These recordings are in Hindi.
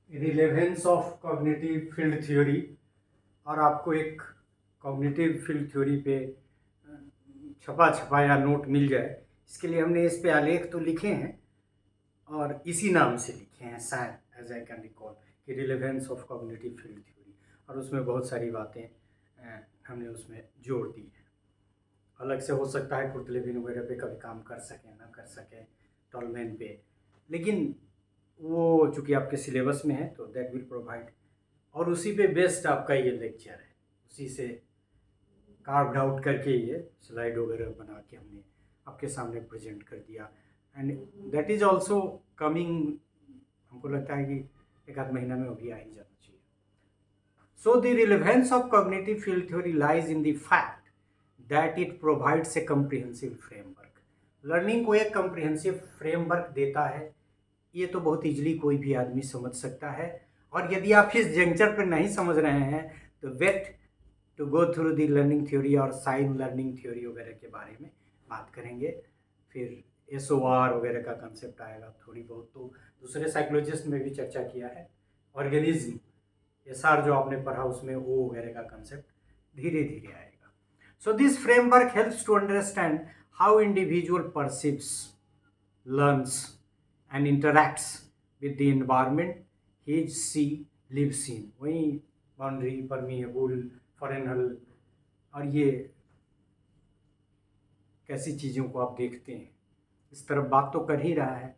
Relevance of cognitive field theory. और आपको एक कॉग्निटिव फील्ड थ्योरी पे छपा छपाया नोट मिल जाए, इसके लिए हमने इस पे आलेख तो लिखे हैं और इसी नाम से लिखे हैं शायद, एज आई कैन रिकॉल, कि relevance of cognitive field theory. और उसमें बहुत सारी बातें हमने उसमें जोड़ दी है। अलग से हो सकता है कुर्तलेबिन वगैरह पे कभी काम कर सकें ना कर सकें, टॉलमैन पे, लेकिन वो चूँकि आपके सिलेबस में है तो दैट विल प्रोवाइड। और उसी पे बेस्ड आपका ये लेक्चर है, उसी से कार्व्ड आउट करके ये स्लाइड वगैरह बना के हमने आपके सामने प्रेजेंट कर दिया। And that is also coming, हमको लगता है कि एक आध महीना में वो भी आ ही जाना चाहिए। So the relevance of cognitive field theory lies in the fact that it provides a comprehensive framework. Learning को एक कम्प्रिहेंसिव फ्रेमवर्क देता है, ये तो बहुत इजली कोई भी आदमी समझ सकता है। और यदि आप इस जंक्चर पर नहीं समझ रहे हैं तो wait to go through the learning theory और साइन लर्निंग थ्योरी वगैरह के बारे में बात करेंगे। फिर SOR वगैरह का कंसेप्ट आएगा, थोड़ी बहुत तो दूसरे साइकोलॉजिस्ट में भी चर्चा किया है। ऑर्गेनिज्म SR जो आपने पढ़ा उसमें O वगैरह का कंसेप्ट धीरे धीरे आएगा। So this framework helps to understand how individual perceives, learns and interacts with the environment he she lives in। वहीं बाउंड्री, परमिएबल, फॉरेनल और ये कैसी चीज़ों को आप देखते हैं, इस तरफ बात तो कर ही रहा है।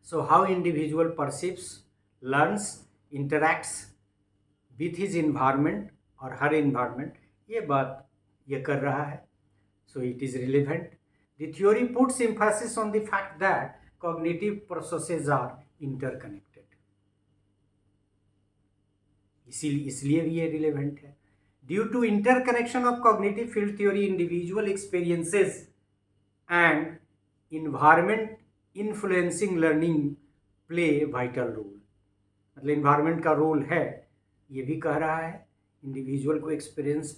So how individual perceives, learns, interacts with his environment और हर इन्वायरमेंट, ये बात ये कर रहा है। So it is relevant. The theory puts emphasis on the fact that cognitive processes are interconnected। इसलिए भी ये रिलेवेंट है। Due to interconnection of cognitive field theory, individual experiences and environment influencing learning play vital role. मतलब इन्वायरमेंट का रोल है, ये भी कह रहा है, इंडिविजुअल को एक्सपीरियंस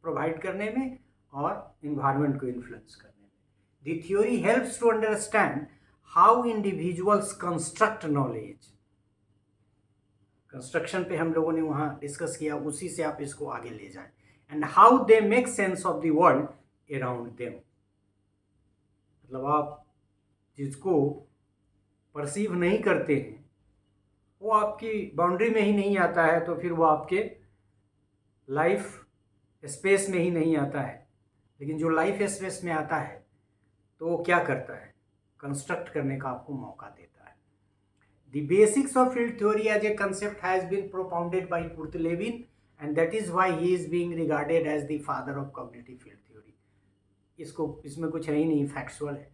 प्रोवाइड करने में और इन्वायरमेंट को इन्फ्लुएंस करने में। The theory helps to understand how individuals construct knowledge. Construction पे हम लोगों ने वहाँ डिस्कस किया, उसी से आप इसको आगे ले जाएं। And how they make sense of the world around them. मतलब आप जिसको परसीव नहीं करते हैं वो आपकी बाउंड्री में ही नहीं आता है, तो फिर वो आपके लाइफ स्पेस में ही नहीं आता है। लेकिन जो लाइफ स्पेस में आता है तो वो क्या करता है, कंस्ट्रक्ट करने का आपको मौका देता है। The basics of field theory as a concept has been propounded by Kurt Lewin, and that is why he is being regarded as the father of cognitive field theory। इसमें कुछ है ही नहीं, फैक्चुअल है।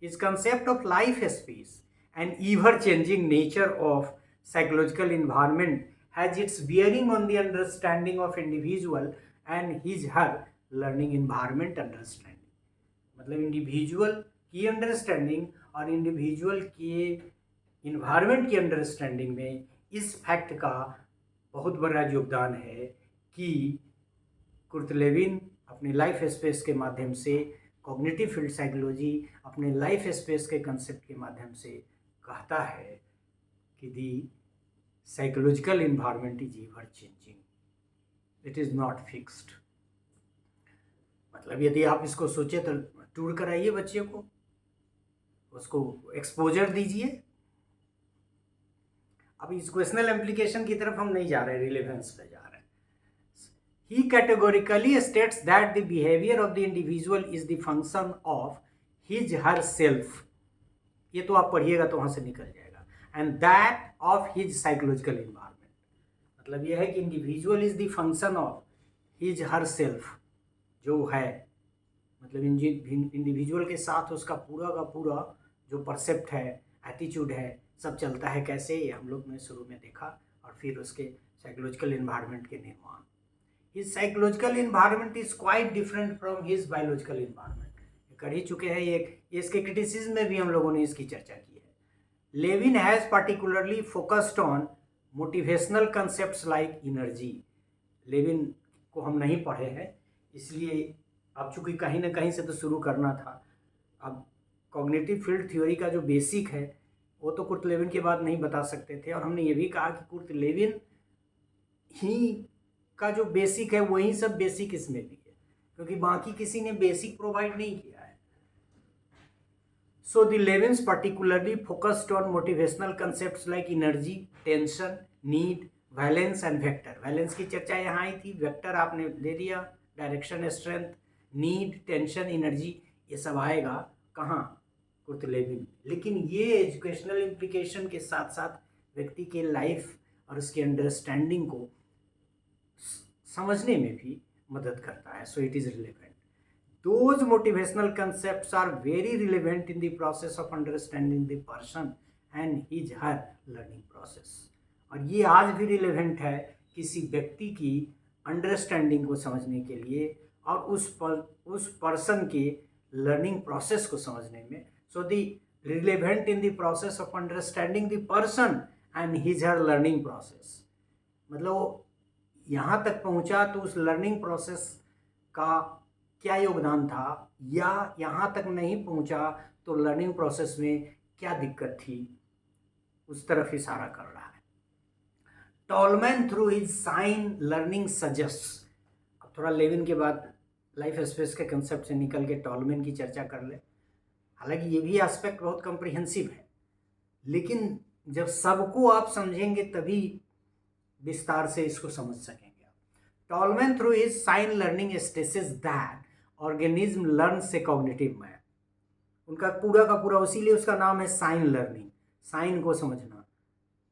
His concept of life space and ever changing nature of psychological environment has its bearing on the understanding of individual and his her learning environment understanding। मतलब इंडिविजुअल की अंडरस्टैंडिंग और इंडिविजुअल के इन्वायरमेंट की अंडरस्टैंडिंग में इस फैक्ट का बहुत बड़ा योगदान है कि कुर्ट लेविन अपने लाइफ स्पेस के माध्यम से, कॉग्निटिव फील्ड साइकोलॉजी अपने लाइफ स्पेस के कंसेप्ट के माध्यम से कहता है कि the psychological environment is ever changing, it is not fixed. मतलब यदि आप इसको सोचे तो टूर कराइए बच्चे को, उसको एक्सपोजर दीजिए। अब इक्वेशनल एप्लीकेशन की तरफ हम नहीं जा रहे, रिलेवेंस पे जा रहे हैं। He categorically states that the behaviour of the individual is the function of his her self. ये तो आप पढ़िएगा तो वहाँ से निकल जाएगा। And that of his psychological environment, मतलब यह है कि individual is the function of his her self, जो है मतलब इंडिविजुअल के साथ उसका पूरा का पूरा जो परसेप्ट है, एटीट्यूड है, सब चलता है कैसे, ये हम लोग ने शुरू में देखा। और फिर उसके साइकोलॉजिकल इन्वायरमेंट के निर्माण। His psychological environment is quite different from his biological environment. कर ही चुके हैं ये, इसके क्रिटिसिज्म में भी हम लोगों ने इसकी चर्चा की है। Lewin has particularly focused on motivational concept like energy. Lewin को हम नहीं पढ़े हैं, इसलिए अब चूँकि कहीं ना कहीं से तो शुरू करना था। अब कॉग्निटिव फील्ड थ्योरी का जो बेसिक है वो तो कुर्ट लेविन के बाद नहीं बता सकते थे। और हमने ये भी कहा कि कुर्ट लेविन ही का जो बेसिक है वही सब बेसिक इसमें भी है, क्योंकि बाकी किसी ने बेसिक प्रोवाइड नहीं किया है। So the Lewins particularly focused on motivational concepts like energy, tension, need, valence and vector. Valence की चर्चा यहाँ आई थी, वेक्टर आपने दे दिया, direction, strength, need, tension, energy, ये सब आएगा कहाँ, कुर्ट लेविन। लेकिन ये एजुकेशनल इम्प्लीकेशन के साथ साथ व्यक्ति के लाइफ और उसकी अंडरस्टैंडिंग को समझने में भी मदद करता है। So it is relevant. Those motivational concepts are very relevant in the process of understanding the person and his her learning process। और ये आज भी रिलेवेंट है किसी व्यक्ति की अंडरस्टैंडिंग को समझने के लिए और उस पर्सन के लर्निंग प्रोसेस को समझने में। So the relevant in the process of understanding the person and his her learning process, मतलब यहाँ तक पहुँचा तो उस लर्निंग प्रोसेस का क्या योगदान था, या यहाँ तक नहीं पहुँचा तो लर्निंग प्रोसेस में क्या दिक्कत थी, उस तरफ इशारा कर रहा है। Tolman through his sign learning suggest. अब थोड़ा लेविन के बाद लाइफ स्पेस के कंसेप्ट से निकल के टॉलमैन की चर्चा कर ले। हालांकि ये भी एस्पेक्ट बहुत कॉम्प्रिहेंसिव है, लेकिन जब सबको आप समझेंगे तभी विस्तार से इसको समझ सकेंगे। Tolman through his sign learning states that organism learn से कॉग्निटिव मैप। उनका पूरा का पूरा, इसीलिए उसका नाम है साइन लर्निंग, साइन को समझना।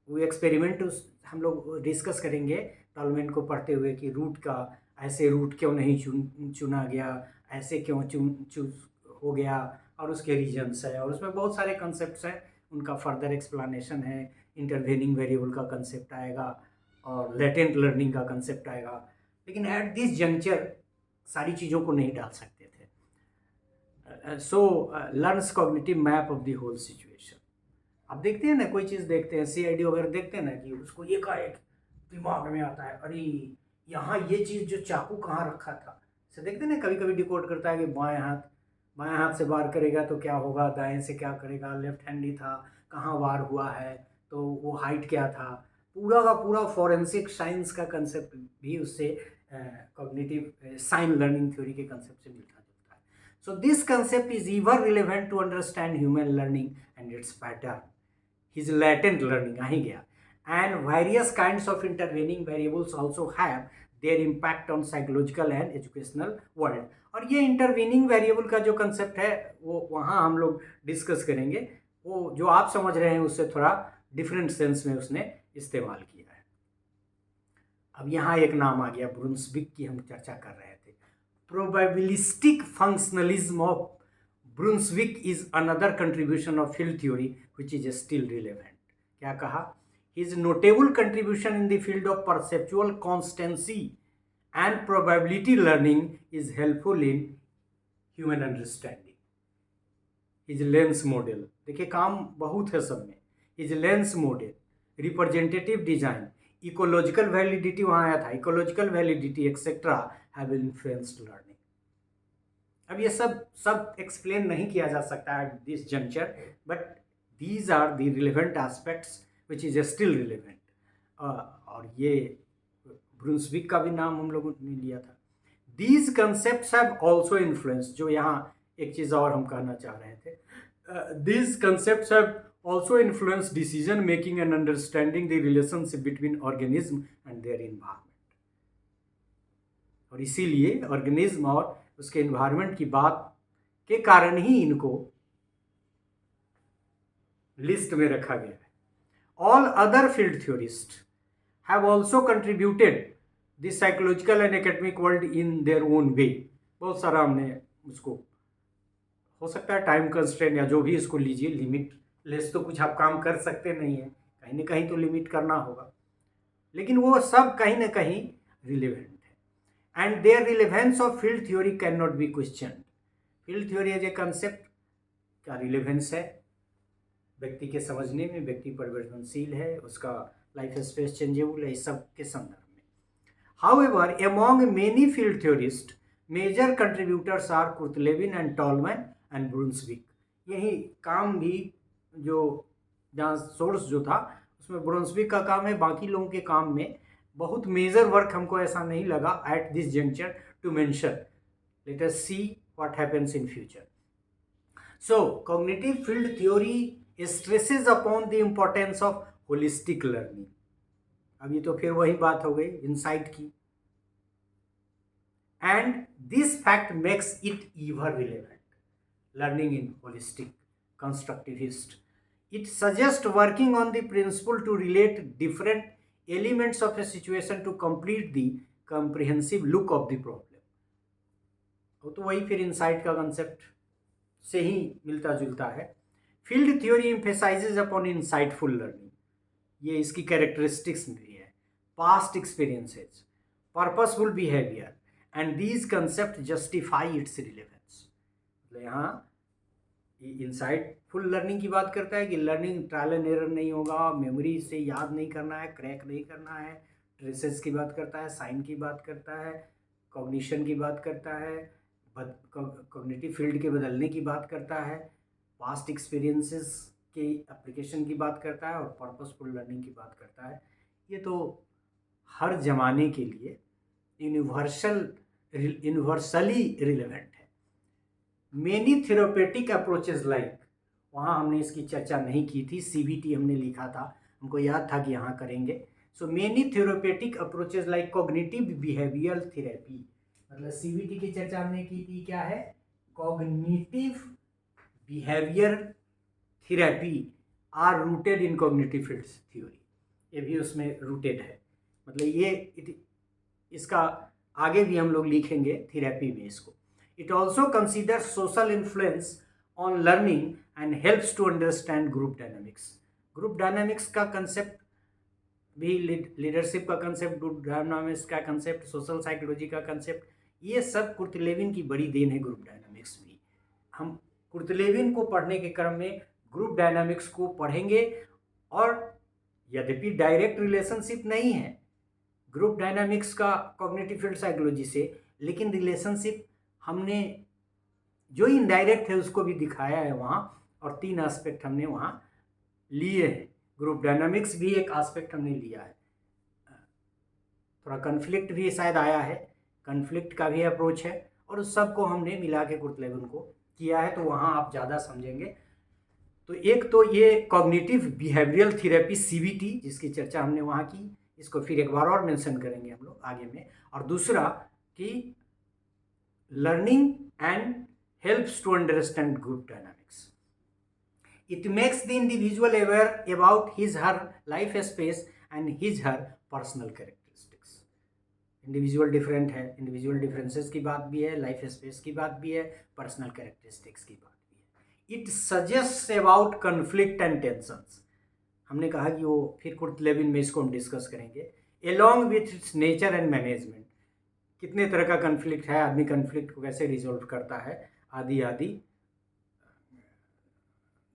वो एक्सपेरिमेंट हम लोग डिस्कस करेंगे टॉलमैन को पढ़ते हुए कि रूट का ऐसे रूट क्यों नहीं चुना गया, ऐसे क्यों चूज हो गया, और उसके रीजन्स है, और उसमें बहुत सारे कंसेप्ट्स हैं। उनका फर्दर एक्सप्लेनेशन है, इंटरवेनिंग वेरिएबल का कंसेप्ट आएगा और लेटेंट लर्निंग का कंसेप्ट आएगा। लेकिन एट दिस जंक्चर सारी चीज़ों को नहीं डाल सकते थे। So learns cognitive map of the whole situation. अब देखते हैं ना, कोई चीज़ देखते हैं, CID वगैरह देखते हैं ना, कि उसको एकाएक दिमाग में आता है, अरे यहाँ ये चीज़ जो चाकू कहाँ रखा था, से देखते हैं ना, कभी कभी डिकोड करता है कि बाएं हाथ से वार करेगा तो क्या होगा, दाएं से क्या करेगा, लेफ्ट हैंड ही था, कहाँ वार हुआ है, तो वो हाइट क्या था, पूरा का पूरा फॉरेंसिक साइंस का कंसेप्ट भी उससे कॉग्निटिव साइन लर्निंग थ्योरी के कंसेप्ट से मिलता जुलता है। So this concept is ever relevant to understand human learning and its pattern, his latent learning आ ही गया, and various kinds of intervening variables also have their impact on psychological and educational world. और ये इंटरवेनिंग वेरिएबल का जो कंसेप्ट है वो वहाँ हम लोग डिस्कस करेंगे। वो जो आप समझ रहे हैं उससे थोड़ा डिफरेंट सेंस में उसने इस्तेमाल किया है। अब यहाँ एक नाम आ गया, ब्रुन्सविक की हम चर्चा कर रहे थे। Probabilistic functionalism of Brunswik is another contribution of field theory which is still relevant. क्या कहा? His notable contribution in the field of perceptual constancy and probability learning is helpful in human understanding. His lens model, देखिए काम बहुत है सब में। His lens model, representative design, ecological validity वहाँ आया था, ecological validity etc. have influenced learning. अब ये सब एक्सप्लेन नहीं किया जा सकता at this juncture, but these are the relevant aspects which is still relevant। और ये ब्रुन्सविक का भी नाम हम लोगों ने लिया था। These concepts have also influenced, जो यहाँ एक चीज़ और हम कहना चाह रहे थे, these concepts have also influenced decision making and understanding the relationship between organism and their environment। और इसीलिए ऑर्गेनिज्म और उसके इन्वायरमेंट की बात के कारण ही इनको लिस्ट में रखा गया है। All other field theorists have also contributed the psychological and academic world in their own way। बहुत सारा हमने उसको, हो सकता है टाइम कंस्ट्रेंट या जो भी इसको लीजिए, लिमिट लेस तो कुछ आप काम कर सकते नहीं है, कहीं ना कहीं तो लिमिट करना होगा, लेकिन वो सब कहीं ना कहीं रिलेवेंट है। And their relevance of field theory can not be question. Field theory as a concept का रिलेवेंस है व्यक्ति के समझने में, व्यक्ति परिवर्तनशील है, उसका लाइफ स्पेस चेंजेबल है, इस सब के संदर्भ में। However among many field theorist major contributors are Kurt Lewin and Tolman and Brunswik. यही काम भी जो जहाँ सोर्स जो था उसमें ब्रोन्सविक का काम है, बाकी लोगों के काम में बहुत मेजर वर्क हमको ऐसा नहीं लगा at this juncture to mention. Let us see what happens in future. So cognitive field theory stresses upon the importance of holistic learning. अब ये तो फिर वही बात हो गई इंसाइट की. And this fact makes it ever relevant. Learning in holistic constructivist, it suggests working on the principle to relate different elements of a situation to complete the comprehensive look of the problem. तो वही फिर इंसाइट का कंसेप्ट से ही मिलता जुलता है. Field theory emphasises upon insightful learning, ये इसकी कैरेक्टरिस्टिक्स में भी है. Past experiences, purposeful behaviour and these concept justify it's relevance. मतलब यहाँ इंसाइटफुल लर्निंग की बात करता है कि लर्निंग ट्रायल एंड एरर नहीं होगा, मेमोरी से याद नहीं करना है, क्रैक नहीं करना है. ट्रेसेस की बात करता है, साइन की बात करता है, कॉग्निशन की बात करता है, कॉग्निटिव फील्ड के बदलने की बात करता है, पास्ट एक्सपीरियंसेस के एप्लीकेशन की बात करता है और पर्पसफुल लर्निंग की बात करता है. ये तो हर जमाने के लिए यूनिवर्सली रिलेवेंट है. मेनी थेरेपेटिक अप्रोचेज लाइक, वहाँ हमने इसकी चर्चा नहीं की थी, CBT हमने लिखा था, हमको याद था कि यहाँ करेंगे. So many therapeutic approaches like cognitive behavioural therapy, मतलब CBT की चर्चा हमने की थी. क्या है? Cognitive behaviour therapy are rooted in cognitive field theory. ये भी उसमें रूटेड है. मतलब ये इसका आगे भी हम लोग लिखेंगे थेरेपी में इसको. It also consider social influence on learning and helps to understand group dynamics. Group dynamics का कंसेप्ट भी, लीडरशिप का कंसेप्ट, ग्रुप डायनामिक्स का कंसेप्ट, सोशल साइकोलॉजी का कंसेप्ट, ये सब कुर्तलेविन की बड़ी देन है. ग्रुप डायनामिक्स भी हम कुर्तलेविन को पढ़ने के क्रम में ग्रुप डायनामिक्स को पढ़ेंगे. और यद्यपि डायरेक्ट रिलेशनशिप नहीं है ग्रुप डायनामिक्स का कॉग्निटिव फील्ड साइकोलॉजी से, लेकिन रिलेशनशिप हमने जो इनडायरेक्ट है उसको भी दिखाया है वहाँ, और 3 एस्पेक्ट हमने वहाँ लिए हैं. ग्रुप डायनामिक्स भी एक एस्पेक्ट हमने लिया है. थोड़ा कन्फ्लिक्ट भी शायद आया है, कन्फ्लिक्ट का भी अप्रोच है, और उस सब को हमने मिला के कुर्तलेविन को किया है, तो वहाँ आप ज़्यादा समझेंगे. तो एक तो ये कॉग्निटिव बिहेवियरल थेरेपी CBT जिसकी चर्चा हमने वहाँ की, इसको फिर एक बार और मेंशन करेंगे हम लोग आगे में. और दूसरा कि learning and helps to understand group dynamics. It makes the individual aware about his her life space and his her personal characteristics. Individual different है, इंडिविजुअल डिफरेंसेस की बात भी है, लाइफ स्पेस की बात भी है, पर्सनल कैरेक्टरिस्टिक्स की बात भी है. It suggest about conflict and tensions. हमने कहा कि वो फिर कुर्तलेविन में इसको हम डिस्कस करेंगे. Along with its nature and management, कितने तरह का कन्फ्लिक्ट है, आदमी कन्फ्लिक्ट को कैसे रिजोल्व करता है, आदि आदि.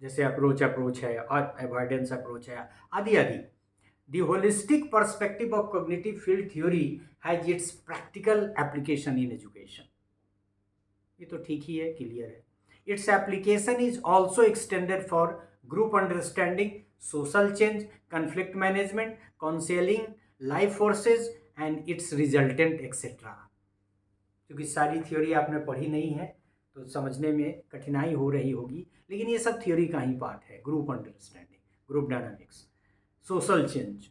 जैसे अप्रोच है और अवॉइडेंस अप्रोच है, आदि आदि. The holistic perspective of cognitive field theory has its practical application in education. ये तो ठीक ही है, क्लियर है. Its application is also extended for group understanding, social change, conflict management, counseling, life forces and its resultant etc. क्योंकि सारी थ्योरी आपने पढ़ी नहीं है तो समझने में कठिनाई हो रही होगी, लेकिन ये सब थ्योरी का ही पार्ट है. Group understanding, group dynamics, social change,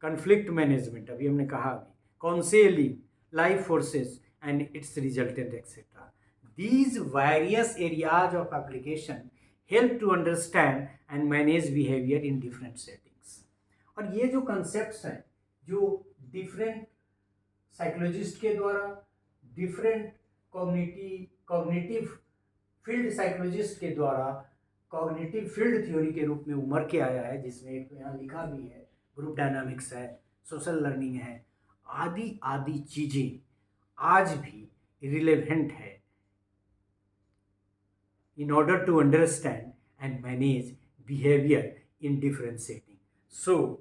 conflict management अभी हमने कहा, अभी counselling, life forces and its resultant etcetera. These various areas of application help to understand and manage behaviour in different settings. और ये जो कंसेप्ट्स हैं जो डिफरेंट साइकोलॉजिस्ट के द्वारा, डिफरेंट कॉग्निटिव फील्ड साइकोलॉजिस्ट के द्वारा कॉग्निटिव फील्ड थ्योरी के रूप में उमर के आया है, जिसमें एक यहाँ लिखा भी है ग्रुप डायनामिक्स है, सोशल लर्निंग है, आदि आदि चीज़ें आज भी रिलेवेंट है in order to understand and manage behavior in different settings. So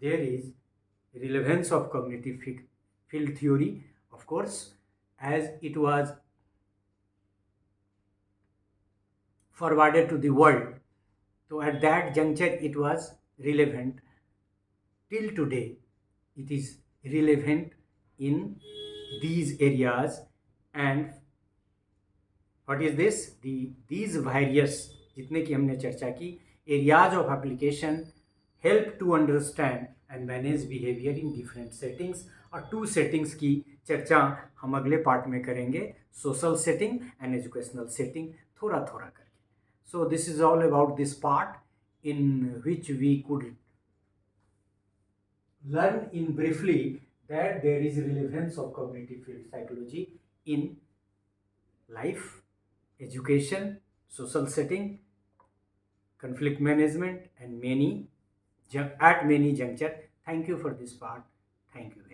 there is relevance of cognitive field theory, of course, as it was forwarded to the world So at that juncture it was relevant. Till today it is relevant in these areas. And what is this? These various जितने की हमने चर्चा की areas of application help to understand and manage behavior in different settings. और 2 settings की चर्चा हम अगले पार्ट में करेंगे, social setting and educational setting, थोड़ा थोड़ा करके. So this is all about this part in which we could learn in briefly that there is relevance of cognitive field psychology in life, education, social setting, conflict management, and at many juncture. Thank you for this part. Thank you.